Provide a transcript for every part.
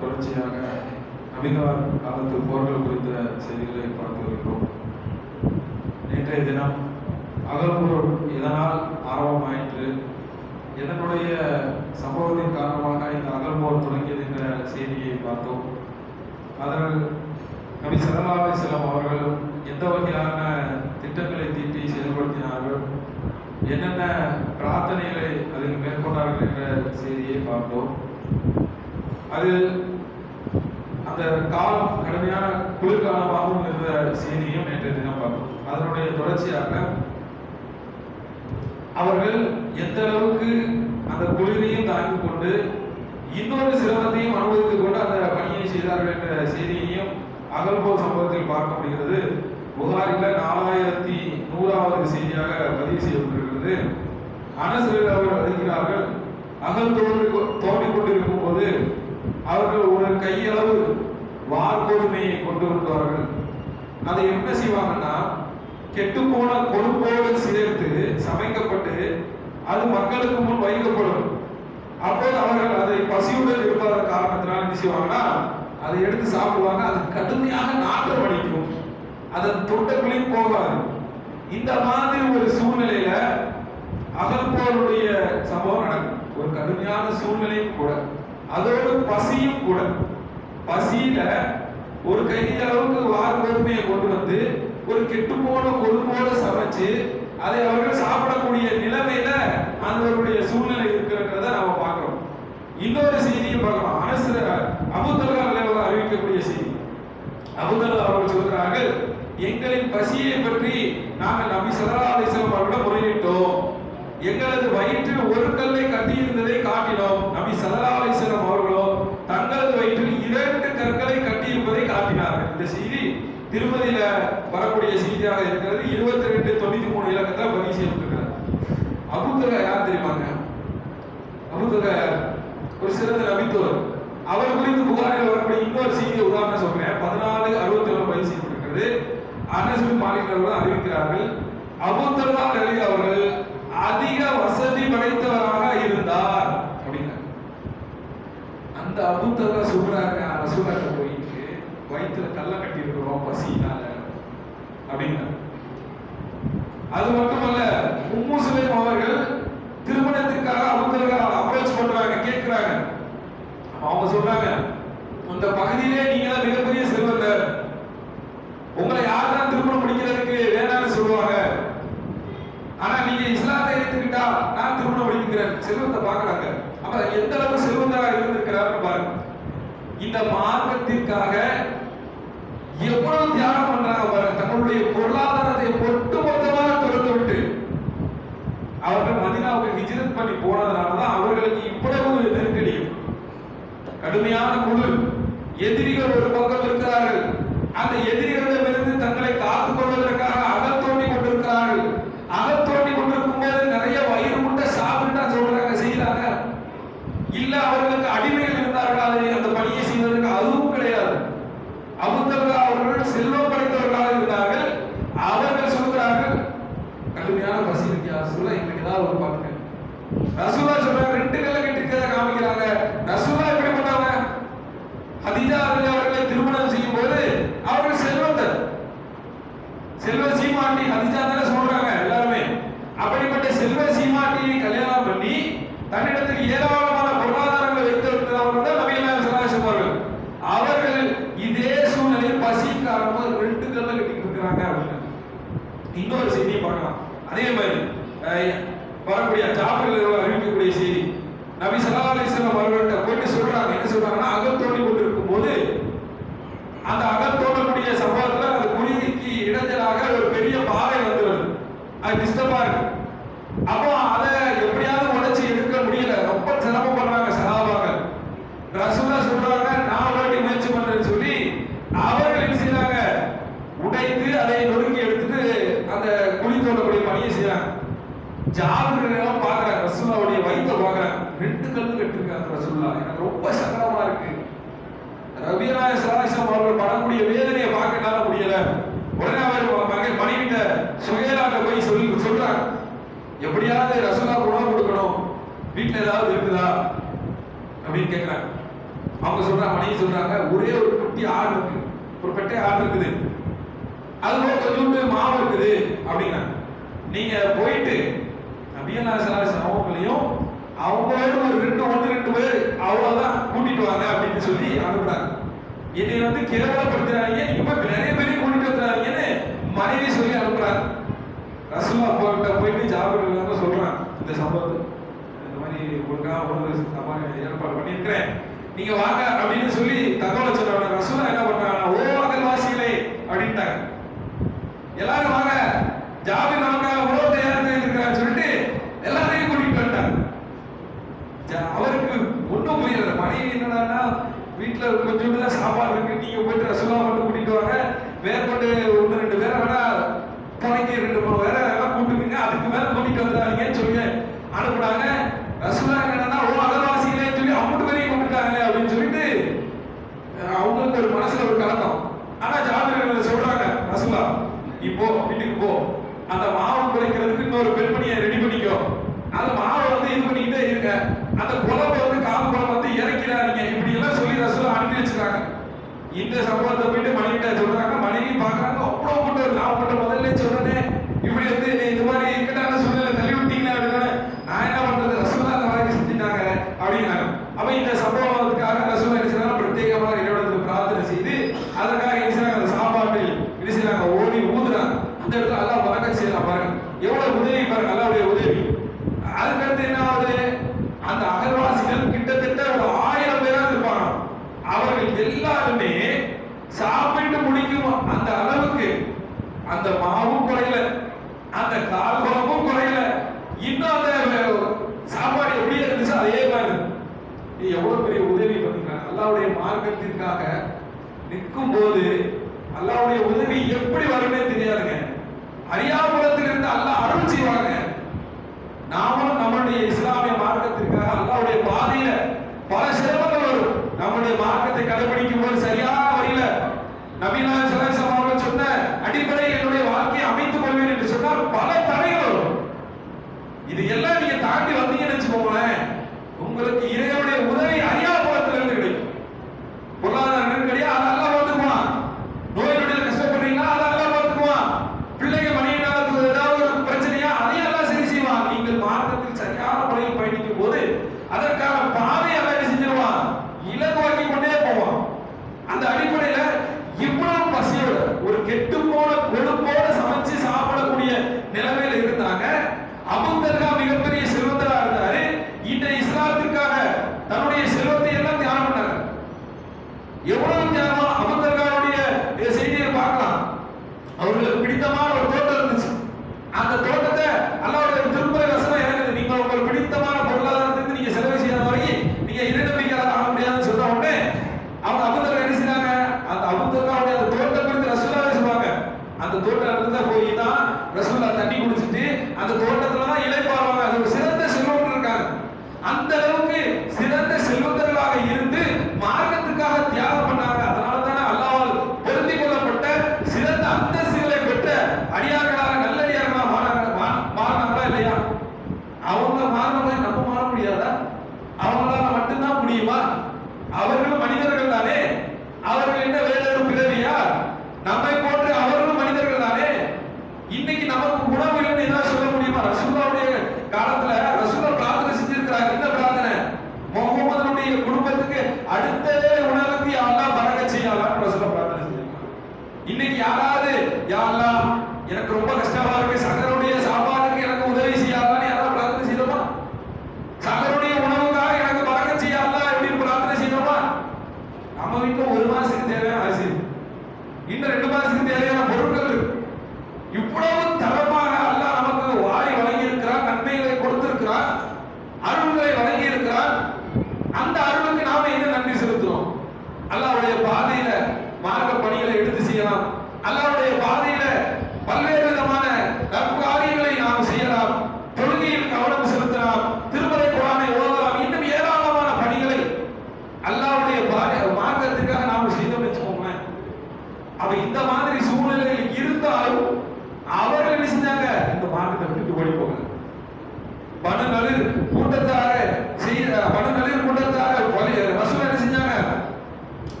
தொடர்ச்சியாக நவீன காலத்து போர்கள் குறித்த செய்திகளை பார்த்து வருகிறோம். நேற்றைய தினம் அகல்போர் இதனால் ஆரம்பமாயிற்று, இதனுடைய சம்பவத்தின் காரணமாக இந்த அகல்போர் தொடங்கியது என்ற செய்தியை பார்த்தோம். அதனால் நபி ஸல்லல்லாஹு அலைஹி வஸல்லம் அவர்கள் எந்த வகையான திட்டங்களை தீட்டி செயல்படுத்தினார்கள், என்னென்ன பிரார்த்தனைகளை அதில் மேற்கொண்டார்கள் என்ற செய்தியை பார்த்தோம். அதில் அந்த காலம் கடுமையான குளிர்காலமாகவும் இருந்த செய்தியும் நேற்றைய தினம் பார்த்தோம். அதனுடைய தொடர்ச்சியாக அவர்கள் எந்த அளவுக்கு அந்த குளிரையும் தாங்கிக் கொண்டு இன்னொரு சிரமத்தையும் அனுபவித்துக் கொண்டு அந்த பணியை செய்தார்கள் என்ற செய்தியையும் அகல்போர் சம்பவத்தில் பார்க்க முடிகிறது. புகாரில 4100வது செய்தியாக பதிவு செய்யப்பட்டிருக்கிறது. அனஸ் அவர்கள் அறிகிறார்கள், அகல் தோண்டிக் கொண்டிருக்கும் போது அவர்கள் ஒரு கையளவு வார்கோதுமையை கொண்டு வருவார்கள். அதை என்ன செய்வாங்கன்னா, கெட்டுப்போன கொழுப்போடு சேர்த்து சமைக்கப்பட்டு அது மக்களுக்கு முன் வைக்கப்படும். அப்போது அவர்கள் அதை பசியுடன் இருப்பத காரணத்தினால் என்ன செய்வாங்கன்னா, அதை எடுத்து சாப்பிடுவாங்க. அது கடுமையாக நாற்றம் அடிக்கும், அதன் தொண்டைக்குள்ளேயும் போகாது. இந்த மாதிரி ஒரு சூழ்நிலையில அகல்போருடைய சம்பவம் நடக்கும். ஒரு கடுமையான சூழ்நிலையும் கூட, அதோடு பசியும் கூட. பசியில ஒரு கையளவுக்கு வார்கோதுமையை கொண்டு வந்து ஒரு கெட்டுப்போன கொழுப்போடு சமைச்சு அதை அவர்கள் சாப்பிடக்கூடிய நிலைமையில அவர்களுடைய சூழ்நிலை இருக்கிறத நாம பார்க்கிறோம். இன்னொரு செய்தியை பார்க்கலாம். அனஸ் அபூ தல்ஹா அவர்கள் அறிவிக்கக்கூடிய செய்தி. அபூ தல்ஹா அவர்கள் சொல்கிறார்கள், எங்களின் பசியை பற்றி நாங்கள் நபி ஸல்லல்லாஹு அலைஹி வஸல்லம் அவர்களிடம் முறையிட்டோம். எங்களது வயிற்றில் ஒரு கல்லை கட்டியிருந்ததை காட்டினோம். நபி ஸல்லல்லாஹு அலைஹி வஸல்லம் அவர்களோ தங்களது வயிற்றில் 2 கற்களை கட்டியிருப்பதை காட்டினார்கள். இந்த செய்தி திருமதியில வரக்கூடிய செய்தியாக இருக்கிறது. 2293 இலக்கத்தில் பதிவு செய்யப்பட்டிருக்கிறது. அபூ தல்ஹா யார் தெரியுமாங்க? அபூ தல்ஹா ஒரு சிறந்த நபித்தோர். அவர் குறித்து புகாரில் வரக்கூடிய இன்னொரு செய்தியை உதாரணம் சொல்றேன். 1467 பதிவு செய்யப்பட்டிருக்கிறது. அனஸ் பின் மாலிக் அவர்கள் அறிவிக்கிறார்கள், அபூ தல்ஹா அவர்கள் அதிக வசதி படைத்தவராக இருந்தார் அப்படிங்க. அந்த அபூ தல்ஹா சொல்றாங்க, ரசூலுல்லாஹ் போயிட்டு வயிற்றுல கல்ல கட்டி இருக்கிறோம் பசியினால அப்படிங்க. அது மட்டுமல்ல, உம்மு சுலைம் அவர்கள் திருமணத்திற்காக அபூ தல்ஹா அப்ரோச் பண்றாங்க, கேட்கிறாங்க. அவங்க சொல்றாங்க, அந்த பகுதியிலே நீங்க தான் மிகப்பெரிய செல்வந்தர், உங்களை யார் தான் திருமணம் முடிக்கிறதுக்கு வேணாம்னு சொல்லுவாங்க. ஆனா நீங்க இஸ்லாத்தை ஏற்றுக்கிட்டா நான் திருமணம் முடிக்கிறேன். செல்வத்தை பார்க்கறாங்க. அப்ப எந்த அளவுக்கு செல்வந்தராக இருந்திருக்கிறார் பாருங்க. இந்த மார்க்கத்திற்காக எவ்வளவு தியாகம் பண்றாங்க பாருங்க. தங்களுடைய பொருளாதாரத்தை ஒட்டுமொத்தமாக திறந்து விட்டு அவர்கள் மதீனாவுக்கு ஹிஜ்ரத் பண்ணி போனதுனாலதான் அவர்களுக்கு இவ்வளவு நெருக்கடியும் கடுமையான குளிர். எதிரிகள் ஒரு பக்கம் இருக்கிறார்கள். அந்த எதிரிகளிடமிருந்து தங்களை காத்துக் கொள்வதற்காக அகல் தோண்டி கொண்டிருக்கிறார்கள். அகல் தோண்டி கொண்டிருக்கும் போது நிறைய வயிறு முட்டை சாப்பிட்டா சொல்றாங்க, செய்யறாங்க. இல்ல அவர்களுக்கு அடிமைகள் இருந்தார்கள், அதை அந்த பணியை செய்வதற்கு அதுவும் கிடையாது. அபூ தல்ஹா அவர்கள் செல்வம் படைத்தவர்களாக இருந்தார்கள். அவர்கள் சொல்கிறார்கள், கடுமையான பசி இருக்கியா சொல்ல எங்களுக்கு ஏதாவது ஒரு பாருங்க. ரசூலுல்லாஹ் சொல்றாங்க, 2 கல்ல கட்டிக்கிறத காமிக்கிறாங்க. ரசூலுல்லாஹ் எப்படி பண்ணாங்க? ஹதீஜா அவர்களை திருமணம் செய்யும் போது அவர்கள் செல்வந்தர், செல்வ சீமாட்டி ஹதீஜா தானே சொல்றாங்க எல்லாருமே. அப்படிப்பட்ட செல்வ சீமாட்டியை கல்யாணம் பண்ணி தன்னிடத்தில் ஏராளமான பொருளாதாரங்களை வைத்திருந்தவர்கள் தான் நபி ஸல்லல்லாஹு அலைஹி வஸல்லம் அவர்கள். இதே சூழ்நிலையில் பசி காரணமாக 2 கல்ல கட்டிட்டு இருக்கிறாங்க அப்படின்னு இன்னொரு செய்தியை பார்க்கலாம். அதே மாதிரி வரக்கூடிய ஜாபிர்கள் அறிவிக்கக்கூடிய செய்தி, நபி ஸல்லல்லாஹு அலைஹி வஸல்லம் அவர்கள்ட்ட போயிட்டு சொல்றாங்க. என்ன சொல்றாங்கன்னா, அகல் தோண்டி கொண்டிருக்கும் போது அந்த அகல் தோண்டக்கூடிய சம்பவத்துல அந்த குழிக்கு இடைஞ்சலாக ஒரு பெரிய பாறை வந்துடுது. அது டிஸ்டர்பா இருக்கு. அப்போ அதை எப்படியாவது உடைச்சு எடுக்க முடியல, ரொம்ப சிரமப்படுறாங்க சஹாபாக்கள். 2 கல்லு கட்டிருக்காங்க ரசூலுல்லாஹ். எனக்கு ரொம்ப சங்கடமா இருக்கு. ரபியா நாயகம் ஸல்லல்லாஹு அலைஹி வஸல்லம் அவர்கள் படக்கூடிய வேதனையை பார்க்கனால முடியல. உடனே அவர் மகன் மனைவிட்ட சுஹேலாட்ட போய் சொல்றாங்க, எப்படியாவது ரசூலுல்லாஹ் உணவு கொடுக்கணும், வீட்டுல ஏதாவது இருக்குதா அப்படின்னு கேட்கிறாங்க. அவங்க சொல்றாங்க, மனைவி சொல்றாங்க, ஒரே ஒரு குட்டி ஆடு இருக்கு, ஒரு பெட்டை ஆடு இருக்குது, அது கொஞ்சோண்டு மாவு இருக்குது அப்படின்னா, நீங்க போயிட்டு நபியல்லா ஸல்லல்லாஹு அலைஹி வஸல்லம் அவங்களையும் அவங்களோட ஒரு 1-2 பேர் அவ்வளவுதான் கூட்டிட்டு வாங்க அப்படின்னு சொல்லி அனுப்புறாங்க. என்னை வந்து கேவலப்படுத்துறாங்க, நீங்க போய் நிறைய பேரையும் கூட்டிட்டு வந்துறாங்கன்னு மனைவி சொல்லி அனுப்புறாங்க. ரசூலுல்லாஹ் போயிட்டு ஜாபிர் சொல்றாங்க இந்த சம்பவத்தை, இந்த மாதிரி ஒரு சமாளி ஏற்பாடு பண்ணியிருக்கிறேன், நீங்க வாங்க அப்படின்னு சொல்லி தகவல் சொல்றாங்க. ரசூலுல்லாஹ் என்ன பண்றாங்க, ஓ அகல்வாசிகளே அப்படின்ட்டாங்க, எல்லாரும் வாங்க, ஜாபிர் நமக்காக உணவு தயார் செய்திருக்கிறான்னு சொல்லிட்டு எல்லாரையும் கூட்டிட்டு வந்துட்டாங்க. அவருக்கு ஒன்றும் புரியல. மனைவி என்னன்னா, வீட்டுல கொஞ்சோண்டு தான் சாப்பாடு இருக்கு, நீங்க போயிட்டு ரசூலுல்லாஹ் மட்டும் கூட்டிட்டு வாங்க, மேற்கொண்டு 1-2 பேரை வேணா துணைக்கு 2-3 பேரை வேணா கூட்டுக்குங்க, அதுக்கு மேல கூட்டிட்டு வந்துடாதீங்கன்னு சொல்லி அனுப்புனாங்க. ரசூலுல்லாஹ் என்னன்னா, ஓ அகல்வாசிகளே சொல்லி 50 பேரையும் கூப்பிட்டாங்களே அப்படின்னு சொல்லிட்டு அவங்களுக்கு ஒரு மனசுல ஒரு கலக்கம். ஆனா ஜாபிர் சொல்றாங்க, ரசூலுல்லாஹ் இப்போ வீட்டுக்கு போ, அந்த மாவு குறைக்கிறதுக்கு இன்னொரு பெண்மணியை ரெடி பண்ணிக்கோ, அந்த மாவை வந்து இது பண்ணிக்கிட்டே இருக்க, அந்த குழம்பு வந்து காம்பு குழம்பு வந்து இறக்கிறாங்க, இப்படி எல்லாம் சொல்லி ரசூலுல்லாஹ் அனுப்பி வச்சிருக்காங்க. இந்த சம்பவத்தை போயிட்டு மனைவிட்ட சொல்றாங்க. மனைவி பாக்குறாங்க, அவ்வளவு கூட்டம், நான் மட்டும் முதல்ல சொல்றேன், இப்படி வந்து இந்த மாதிரி இக்கட்டான சூழ்நிலை தள்ளி விட்டீங்களா அப்படின்னு, நான் என்ன பண்றது, ரசூலுல்லாஹ் அந்த மாதிரி செஞ்சுட்டாங்க அப்படின்னாங்க. அப்ப இந்த சம்பவத்துக்காக ரசூலுல்லாஹ் என்ன செய்றாங்க, பிரத்யேகமாக இறைவனுக்கு பிரார்த்தனை செய்து அதற்காக என்ன செய்றாங்க, அந்த சாப்பாட்டில் என்ன செய்றாங்க, ஓடி ஊதுறாங்க. அந்த இடத்துல அல்லாஹ் பரக்கத் செய்யலாம் பாருங்க, எவ்வளவு உதவி பாருங்க, அல்லாஹ்வுடைய உதவி. அதுக்கடுத்து என்ன ஆகுது, அந்த அகல்வாசிகள் கிட்டத்தட்ட ஒரு 1000 பேராக இருப்பாங்க. அவர்கள் எல்லாருமே சாப்பிட்டு முடிக்கும் அந்த அளவுக்கு அந்த மாவும் குறையல, அந்த கால் குழம்பும் குறையல, இன்னும் அந்த சாப்பாடு எப்படியே இருந்துச்சு அதே மாதிரி. இது எவ்வளவு பெரிய உதவி பார்த்தீங்களா? அல்லாஹ்வுடைய மார்க்கத்திற்காக நிற்கும் போது அல்லாஹ்வுடைய உதவி எப்படி வரும்னே தெரியாதுங்க. அரியாபுரத்தில் இருந்து அல்லாஹ் அருள் செய்வாங்க. நாமும் நம்முடைய இஸ்லாமிய மார்க்கத்திற்காக அல்லாஹ்வுடைய பாதையில பல சிரமங்கள் வரும். நம்முடைய மார்க்கத்தை கடைபிடிக்கும் போது சரியான வழியில நபி நாயகம் ஸல்லல்லாஹு அலைஹி வஸல்லம் அவர்கள் சொன்ன அடிப்படையில் என்னுடைய வாழ்க்கையை அமைத்துக் கொள்வேன் என்று சொன்னால் பல தடைகள் வரும். இது எல்லாம் நீங்க தாண்டி வந்தீங்கன்னு வச்சுக்கோங்களேன், உங்களுக்கு இறைவனுடைய உதவி அரியாபுரத்தில் இருந்து கிடைக்கும். பொருளாதார நெருக்கடியா அதை அல்லாஹ் பார்த்துக்குவான். நோய் நொடியில் கஷ்டப்படுறீங்களா, அதை அல்லாஹ் பார்த்துக்குவான். பிள்ளைங்க மனைவினால ஏதாவது ஒரு பிரச்சனையா, அதையும் அல்லாஹ் சரி செய்வான். நீங்கள் மார்க்கத்தில் சரியான முறையில் பயணிக்கும் போது அதற்கான பாதையை அல்லாஹ் என்ன செஞ்சிருவான், இலகுவாக்கி கொண்டே போவான். அந்த அடிப்படையில இவ்வளவு பசியோட ஒரு கெட்டு போன கொழுப்போட சமைச்சு சாப்பிடக்கூடிய நிலைமையில இருந்தாங்க. அபூதர்கா மிகப்பெரிய செல்வந்தரா இருந்தாரு. இந்த இஸ்லாத்திற்காக தன்னுடைய செல்வத்தை எல்லாம் தியாகம் பண்ணாங்க. எவ்வளவு தியாகம்! அபூதர்காவுடைய செய்தியை பார்க்கலாம். அவர்களுக்கு பிடித்தமான ஒரு தோட்டம் இருந்துச்சு. அந்த தோட்டத்தை அல்லாஹ்வுடைய திருமறை வசனம் இருக்குது, நீங்க உங்களுக்கு பிடித்தமான பொருளாதாரத்துக்கு நீங்க செலவு செய்யாத வரைக்கும் நீங்க இறைநம்பிக்கையாளர் ஆக முடியாதுன்னு சொன்ன உடனே அவங்க அபூதர்கா என்ன செய்றாங்க, அந்த அபூதர்காவுடைய அந்த தோட்டம் குறித்து ரசூலுல்லாஹ் சொல்லுவாங்க. அந்த தோட்டம் இருந்தா போய் தான் ரசூலுல்லாஹ் தண்ணி குடிச்சிட்டு அந்த தோட்டத்துல தான் இளைப்பாறுவாங்க. அது ஒரு சிறந்த செல்வங்கள் இருக்காங்க. அந்த அளவுக்கு சிறந்த செல்வந்தர்களாக இருந்து மார்க்கத்துக்காக தியாகம் பண்ணாங்க. அதனால தானே அல்லாஹ்வால் பொருந்திக் கொள்ளப்பட்ட சிறந்த அந்தஸ்துகளை பெற்ற அடியார்களாக நல்லடியார்களாக மாறினாங்களா இல்லையா? அவங்க மாறினவங்க நம்ம மாற முடியாதா? அவங்களால மட்டும்தான் முடியுமா? அவர்களும் மனிதர்கள் தானே. அவர்கள் என்ன வேறொரு பிறவியா? நம்மை போன்று அவர்களும் மனிதர்கள் தானே. இன்னைக்கு நமக்கு உணவு இல்லைன்னு ஏதாவது சொல்ல முடியுமா? ரசூலுல்லாஹ்வுடைய காலத்துல ரசூலுல்லாஹ் பிரார்த்தனை செஞ்சிருக்கிறார். என்ன பிரார்த்தனை? முஹம்மதுடைய குடும்பத்துக்கு அடுத்த உணவுக்கு யா அல்லாஹ் பரக்கத் செய்ய அல்லாஹ் ரசூலுல்லாஹ் பிரார்த்தனை செஞ்சிருக்காங்க. இன்னைக்கு யாராவது யா அல்லாஹ் எனக்கு ரொம்ப கஷ்டமா இருக்கு, சகருடைய சாப்பாட்டுக்கு எனக்கு உதவி செய்ய அல்லாஹ்னு யாராவது பிரார்த்தனை செய்தோமா? சகருடைய உணவுக்காக எனக்கு பரக்கத் செய்ய அல்லாஹ் எப்படின்னு பிரார்த்தனை செய்தோமா? நம்ம வீட்டுல ஒரு மாசத்துக்கு தேவையான அரிசி, இன்னும் 2 மாசத்துக்கு தேவையான பொருட்கள் இருக்கு. இவ்வளவு தரமாக அல்லாஹ் நமக்கு வாரி வழங்கி இருக்கிறார், நன்மைகளை கொடுத்திருக்கிறார், அருள்களை வழங்கி இருக்கிறார். அந்த அருளுக்கு நாம என்ன நன்றி செலுத்துறோம்? அல்லாஹ்வுடைய பாதையில மார்க்க பணிகளை எடுத்து செய்யலாம். அல்லாஹ்வுடைய பாதையில பல்வேறு விதமான நற்காரியங்களை நாம் செய்யலாம். தொழுகையில் கவனம் செலுத்தலாம். திருமறை குர்ஆனை ஓதலாம்.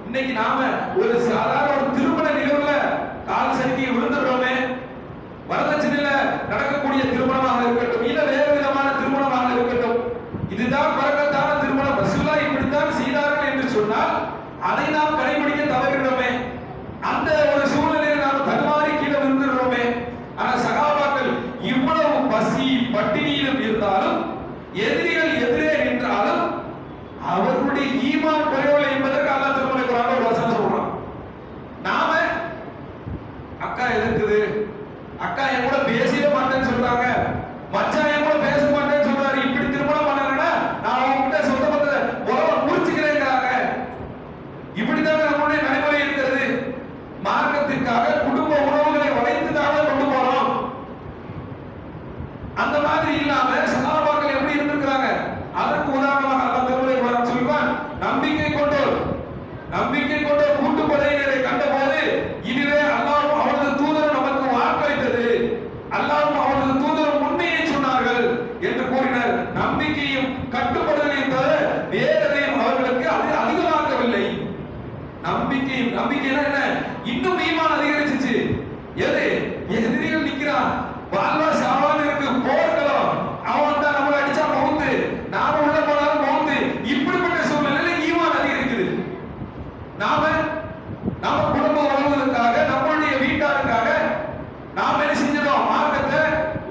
இன்னைக்கு நாம ஒரு சாதாரண ஒரு திருமண நிகழ்வுல கால் சறுக்கி விழுந்துடுறோமே, வரதட்சணையில நடக்கக்கூடிய திருமணமாக இருக்கட்டும், இல்ல வேறு விதமான திருமணமாக இருக்கட்டும், இதுதான் பரக்கத்தான திருமணம், ரசூலுல்லாஹ் இப்படித்தான் செய்தார்கள் என்று சொன்னால் அதை நாம் கடைபிடிக்க தவறிடுறோமே. அந்த ஒரு சூழ்நிலையில் நாம் தடுமாறி கீழே விழுந்துடுறோமே. ஆனா சகாபாக்கள் இவ்வளவு பசி பட்டினியிலும் இருந்தாலும், எதிரிகள் எதிரே நின்றாலும் அவர்களுடைய ஈமான் குறையவில்லை என்பதற்கு அல்லாஹ் திருமலை குர்ஆன்ல ஒரு வசனம் சொல்றான். நாம அக்கா எதிர்க்குது, அக்கா என் கூட பேசவே மாட்டேன்னு சொல்றாங்க, மச்சான் என் கூட பேச மாட்டேன்னு சொல்றாரு, இப்படி திருமணம் பண்ணலன்னா நான் அவங்ககிட்ட சொந்த பந்தத்தை உறவை முறிச்சுக்கிறேங்கிறாங்க. இப்படித்தான் நம்மளுடைய நடைமுறை இருக்கிறது. மார்க்கத்திற்காக குடும்ப உறவுகளை வளைத்துதாக கொண்டு போறோம். அந்த மாதிரி இல்லாம சகாபாக்கள் எப்படி இருந்திருக்கிறாங்க, அதற்கு உதாரணமாக அல்லாஹ் திருமலை குர்ஆன் சொல்வான், நம்பிக்கை கொண்ட கூட்டுப்படையினரை கண்டபோது இதுவே அல்லாஹ்வும் அவரது தூதரும் நமக்கு வாக்களித்தது, அல்லாஹ்வும் அவரது தூதரும் உண்மையை சொன்னார்கள் என்று கூறினார். நம்பிக்கையும் கட்டுப்படுதலையும் தவிர வேறெதையும் அவர்களுக்கு அது அதிகமாக்கவில்லை. நம்பிக்கைனா என்ன, இன்னும் ஈமான் அதிகரிச்சிச்சு. எது எதிரிகள் நிக்கிறான், வாழ்வா சாவான்னு இருக்கு, போர்க்களம், அவன் தான் நம்மளை அடிச்சா மவுத்து, நாம உள்ள போனாலும் மவுத்து, இப்படிப்பட்ட சூழ்நிலையில ஈமான் அதிகரிக்குது. நாம குடும்ப உறவுகளுக்காக, நம்மளுடைய வீட்டாருக்காக நாம் என்ன செஞ்சிடும், மார்க்கத்தை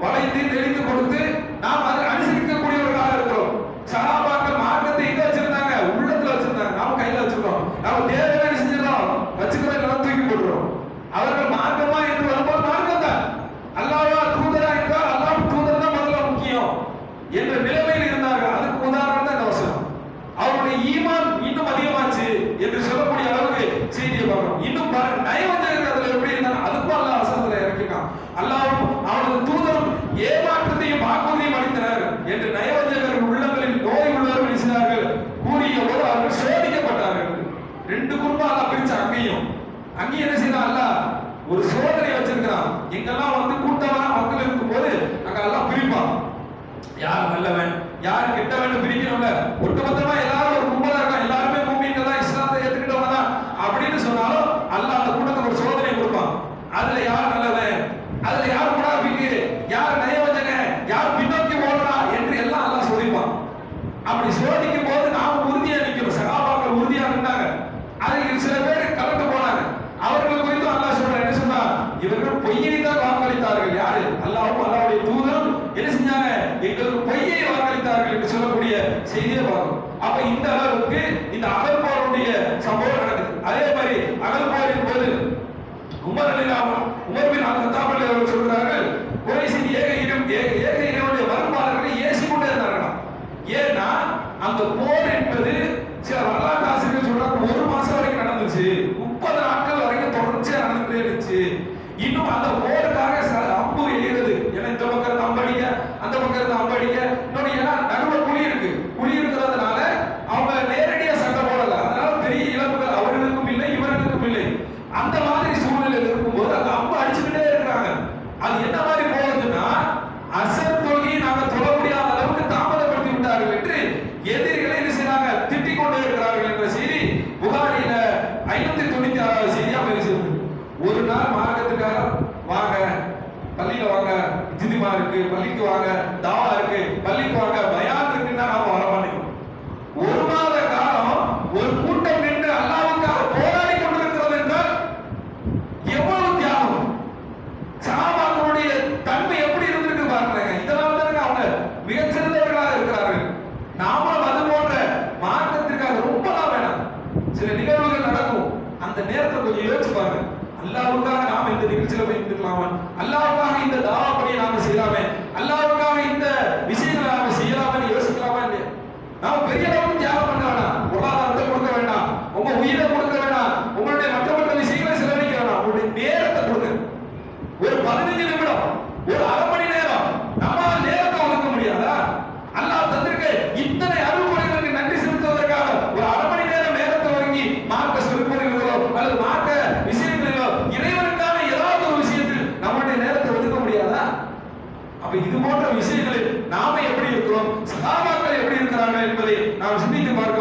வளைத்து தெளித்து கொடுத்து நாம் அதை அனுசரிக்கக்கூடியவர்களாக இருக்கிறோம். சகாபாக்கள் மார்க்கத்தை எங்க வச்சிருந்தாங்க, உள்ளத்துல வச்சிருந்தாங்க, நாம கையில வச்சிருக்கோம். நாம தேவையான என்ன செஞ்சிடறோம், வச்சுக்கிறோம், எல்லாம் தூக்கி போடுறோம். அவர்கள் மார்க்கமா என்று வரும்போது மார்க்கம் தான், அல்லாஹ்வா தூதரா என்றால் அல்லாஹ் தூதர் தான் முதல்ல முக்கியம் என்ற நிலைமையில் இருந்தார்கள். அதுக்கு உதாரணம் தான் இந்த வசனம். அவருடைய ஈமான் இன்னும் அதிகமாச்சு என்று சொல்லக்கூடிய அளவுக்கு செய்தியை பார்க்கிறோம். இன்னும் நயவஞ்சகர்கள் அதுல எப்படி இருந்தாங்க, அதுக்கும் அல்லாஹ் வசனத்துல இறக்கிட்டான். அல்லாஹ்வும் அவனது தூதரும் ஏமாற்றத்தையும் வாக்குறுதியும் அளித்தனர் என்று நயவஞ்சகர்கள் உள்ளங்களில் நோய் உள்ளவர்கள் பேசினார்கள் கூறிய போது அவர்கள் சோதிக்கப்பட்டார்கள். ரெண்டு குடும்பம் அல்லாஹ் பிரிச்சா, அங்கேயும் என்ன செய்யலாம், அல்லாஹ் ஒரு சோதனை வச்சிருக்கிறான். எங்கெல்லாம் வந்து கூட்டமான மக்கள் இருக்கும் போது அங்க எல்லாம் பிரிப்பான், யார் நல்லவன் யார் கெட்டவன் பிரிக்கணும்ல. ஒட்டுமொத்தமா எல்லாரும் ஒரு கும்பலா இருக்கான், எல்லாருமே மூமின்கள் தான், இஸ்லாத்தை ஏத்துக்கிட்டவங்க தான் அப்படின்னு சொன்னாலும் அல்லாஹ் அந்த கூட்டத்துக்கு ஒரு சோதனை கொடுப்பான். அதுல யார் நல்லவன், அதுல யார் முனாஃபிக்கு, யார் நயவஞ்சக, யார் பின்னோக்கி ஓடுறா என்று எல்லாம் அல்லாஹ் சோதிப்பான். அப்படி சோதிக்கும் போது நாம உறுதியா நிக்கணும். சகாபாக்கள் உறுதியா நின்றாங்க. அதில் சில பேர் கலந்து போனாங்க. அவர்கள் குறித்து அல்லாஹ் சொல்றான், என்ன சொன்னா, இவர்கள் பொய்யை தான் வாக்களித்தார்கள். யாரு, அல்லாஹ்வும் அல்லாஹ்வுடைய தூதரும் என்ன செஞ்சாங்க, எங்களுக்கு பொய்யை வாக்களித்தார்கள் என்று சொல்லக்கூடிய செய்தியை பார்க்கணும். அப்ப இந்த அளவுக்கு இந்த அகல் போருடைய சம்பவம் நடக்குது. அதே மாதிரி அகல் போரின் போது உமர் பின் அல்-கத்தாப் அவர்கள் சொல்றார்கள், குறைஷின் ஏக இனமுடைய வருமானங்களை ஏசி கொண்டே இருந்தார்களாம். ஏன்னா அந்த போர் என்பது சில வரலாற்று ஆசிரியர்கள் சொல்றாங்க, ஒரு மாசம் வரைக்கும் நடந்துச்சு, 30 நாட்கள் வரைக்கும் தொடர்ச்சியா நடந்துட்டே இருந்துச்சு. இன்னும் அந்த போருக்காக அம்பு எய்கிறது, ஏன்னா இந்த பக்கம் இருந்து அம்படிக்க, அந்த பக்கம் இருந்து அம்படிக்க, இன்னொன்னு ஏன்னா நடுவில் குழி இருக்கிறதுனால அவங்க நேரடியா சண்டை போடல, அதனால பெரிய இழப்புகள் அவர்களுக்கும் இல்லை இவர்களுக்கும் இல்லை. அந்த மாதிரி சூழ்நிலையில் இருக்கும்போது அந்த அம்பு அடிச்சுக்கிட்டே இருக்கிறாங்க. அது என்ன மாதிரி போகுதுன்னா, அசர் தொழுகையை நாங்க தொழ முடியாத அளவுக்கு தாமதப்படுத்தி விட்டார்கள் என்று எதிரிகளை என்ன செய்றாங்க, திட்டிக் கொண்டே இருக்கிறார்கள் என்ற செய்தி புகாரில 596 செய்தியா பேசுகிறது. ஒரு நாள் மார்க்கத்துக்காக வாங்க, பள்ளியில வாங்க, ஜிதிமா இருக்கு, பள்ளிக்கு வாங்க, தாவா இருக்கு, பள்ளிக்கு வாங்க, பயான் இருக்குன்னா நாம வர மாட்டேங்கிறோம். ஒரு மாத காலம் ஒரு கூட்டம் நின்று அல்லாஹ்வுக்காக போராடி கொண்டிருக்கிறது என்றால் எவ்வளவு தியாகம், சஹாபாக்களுடைய தன்மை எப்படி இருந்திருக்கு பாருங்க. இதனால தான் அவங்க மிகச்சிறந்தவர்களாக இருக்கிறார்கள். நாமளும் அது போன்ற மார்க்கத்திற்காக ரொம்பலாம் வேணாம். சில நிகழ்வுகள் நடக்கும், அந்த நேரத்தை கொஞ்சம் யோசிச்சு பாருங்க. அல்லாஹ்வுக்காக நாம இந்த நிகழ்ச்சியில போய் இருந்துக்கலாமா, அல்லாஹ்வுக்காக இந்த தாவா பணியை நாம செய்யலாமே, அல்லாஹ்வுக்காக இந்த விஷயங்களை நாம செய்யலாமே யோசிக்கலாமா இல்லையா? நாம பெரிய அளவுக்கு தியாகம் பண்ண வேண்டாம், பொருளாதாரத்தை கொடுக்க வேண்டாம், உங்க உயிரை கொடுக்க வேண்டாம், உங்களுடைய மற்ற விஷயங்களை செலவழிக்க வேண்டாம், உங்களுடைய நேரத்தை கொடுங்க. ஒரு 15 நிமிடம், ஒரு அரை மணி நேரம் நம்மால நேரத்தை ஒதுக்க முடியாதா? அல்லாஹ் தந்திருக்க இத்தனை அருள்கொடைகளுக்கு நன்றி செலுத்துவதற்காக ஒரு அரை மணி நேரம் நேரத்தை ஒதுக்கி மார்க்க சொற்பொழிவுகளோ அல்லது மார்க்க விஷயங்களிலோ இறைவனுக்கான ஏதாவது ஒரு விஷயத்தில் நம்முடைய நேரத்தை ஒதுக்க முடியாதா? அப்ப இது போன்ற விஷயங்களில் நாம எப்படி இருக்கிறோம், சஹாபாக்கள் எப்படி இருக்கிறார்கள் என்பதை நாம் சிந்தித்து பார்க்க